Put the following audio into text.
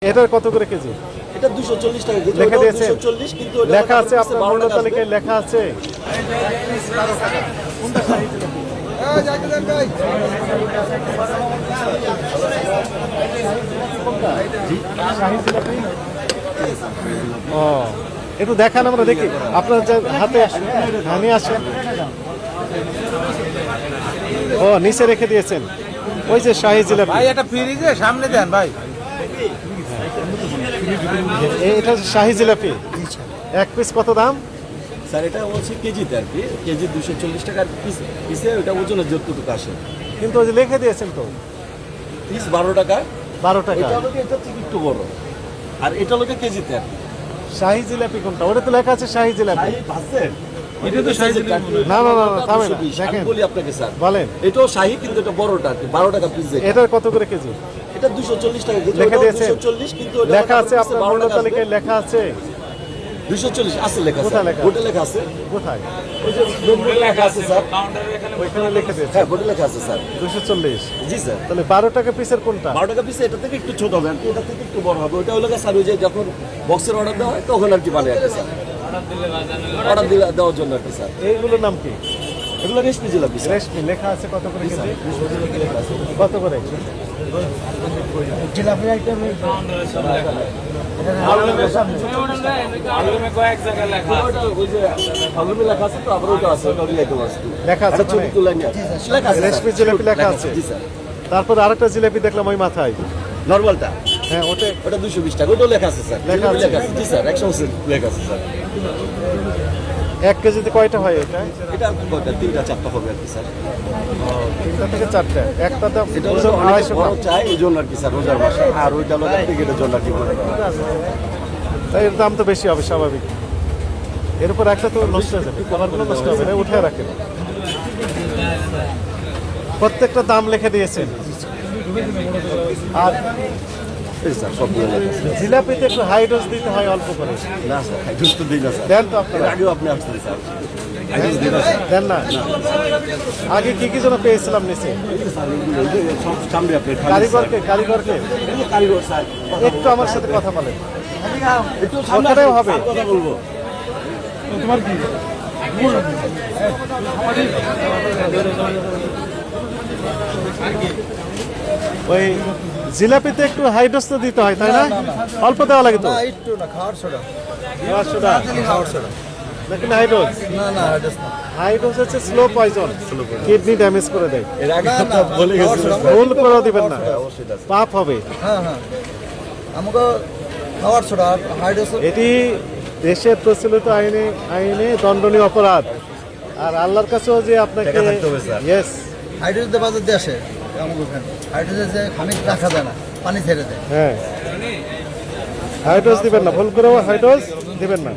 এটার কত করে কেজি? এটা 240 টাকা কেজি। লেখা দিয়েছে 240 কিন্তু লেখা আছে আপনার মূল্য তালিকায় লেখা আছে। ও একটু দেখান আমরা দেখি আপনার যে হাতে নিয়ে আসেন। ও নিচে রেখে দিয়েছেন ওই যে শাহী জিলাপি। ভাই এটা ফ্রিজে সামনে দেন ভাই। এটা শাহী জিলাপি এক পিস কত দাম? স্যার এটা হচ্ছে কেজিতে আর কি, কেজি 240 টাকার পিসে ওটা ওজনের যতটুকু আসে। কিন্তু ওই যে লিখে দিয়েছেন তো পিস 12 টাকা। 12 টাকা। এটা লোকে এটা থেকে একটু বড়, আর এটা লোকে কেজিতে আর কি। শাহী জিলাপি কোনটা? ওটা তো লেখা আছে শাহী জিলাপি। এটা তো শাহী জিলাপি। না না না থামে না, দেখেন বলি আপনাকে স্যার, বলেন। এটাও শাহী কিন্তু এটা বড়টা আর কি, 12 টাকা পিস। এটার কত করে কেজি? এটা 240 টাকা কেজি। লেখা দিয়েছে 240 কিন্তু লেখা আছে আপনার মূল্য তালিকায় লেখা আছে 240 আছে লেখা। কোথায় লেখা? বোর্ডে লেখা আছে। কোথায়? ওই যে বোর্ডে লেখা আছে স্যার, ওইখানে লিখে দিয়েছে হ্যাঁ বোর্ডে লেখা আছে স্যার 240। জি স্যার। তাহলে 12 টাকা পিসের কোনটা? 12 টাকা পিসে এটা থেকে একটু ছোট হবে আর কি, এটা থেকে একটু বড় হবে। ওটা হলো স্যার ওই যে যখন বক্সের অর্ডার দেওয়া হয় তখন আর কি বানায় আর কি স্যার, অর্ডার দেওয়ার জন্য আর কি স্যার। এইগুলোর নাম কি? এগুলো রেশমি জিলাপি স্যার। রেশমি লেখা আছে কত করে কেজি? রেশমি জিলাপি লেখা আছে। কত করে? জিলাপি আইটেম ওটা ওই যে আলুমি লেখা আছে তো, আবার ওটা আছে, ওটা রিলেটেড আছে। লেখা আছে ছবি ওখানে? তুলে নিয়ে লেখা আছে রেশমি জিলাপি লেখা আছে। জি স্যার। তারপর আরেকটা জিলাপি দেখলাম ওই মাথায়। নরমালটা হ্যাঁ ওটা ওটা 220 টাকা, ওটাও লেখা আছে স্যার। লেখা আছে? লেখা আছে জি স্যার, 100% লেখা আছে স্যার। 1 কেজিতে কয়টা হয় এটা? এটা কয়টা? 3টা 4টা হবে আর কি স্যার। 3টা থেকে 4টা। একটা দাম এটা ওজন হলো 250 বড় গ্রাম। চাই এই জন্য আর কি স্যার, রোজার মাসে। আর ওইটা হলো টিকেটের জন্য আর কি। তাই এর দাম তো বেশি হবে স্বাভাবিক। এর উপর একটা তো নষ্ট হয়ে যাবে, খাবারগুলো নষ্ট হবে না, উঠে রাখেন। প্রত্যেকটা দাম লিখে দিয়েছেন। আর এই স্যার সবগুলো লেখা আছে। জিলাপিতে একটু হাই ডোজ দিতে হয় অল্প করে। না স্যার, হাইড্রোস তো দিই না স্যার। দেন তো এর আপনারা। আগেও আপনি আসছেন স্যার, হাইড্রোস দিই না স্যার। দেন না? আগে কি কি যেন পেয়েছিলাম নিচে? এই যে স্যার এইগুলো, এই যে সব সামনে আপনি খালি কারিগরকে এগুলো কারিগর স্যার। একটু আমার সাথে কথা বলেন। একটু সামনে ওখানেও হবে। স্যার কথা বলবো। ওই জিলাপিতে একটু হাই ডোজ তো দিতে হয় তাই না? অল্প দেওয়া লাগে তো। একটু না খাওয়ার সোডা। খাওয়ার সোডা নাকি হাই ডোজ? না না এটা না। হাই ডোজ হচ্ছে স্লো পয়জন, কিডনি ড্যামেজ করে দেয়। এর আগে না, কথা না, বলে গেছিলেন স্যার। ভুল করে দিবেন না, অবশ্যই স্যার। পাপ হবে। হ্যাঁ হ্যাঁ আমাকে খাওয়ার সোডা আর হাইড্রোস এটি দেশের প্রচলিত আইনে আইনে দণ্ডনীয় অপরাধ। আর আল্লাহর কাছেও যে আপনাকে টাকা থাকতে হবে, স্যার। ইয়েস হাইড্রোস বাজার দিয়ে আসে আমাকে ওখানে হাইড্রোসে যে খানিক রাখা যায় না, পানি ছেড়ে দেয়। হ্যাঁ হাই ডোজ দিবেন না, ভুল করেও হাই ডোজ দিবেন না।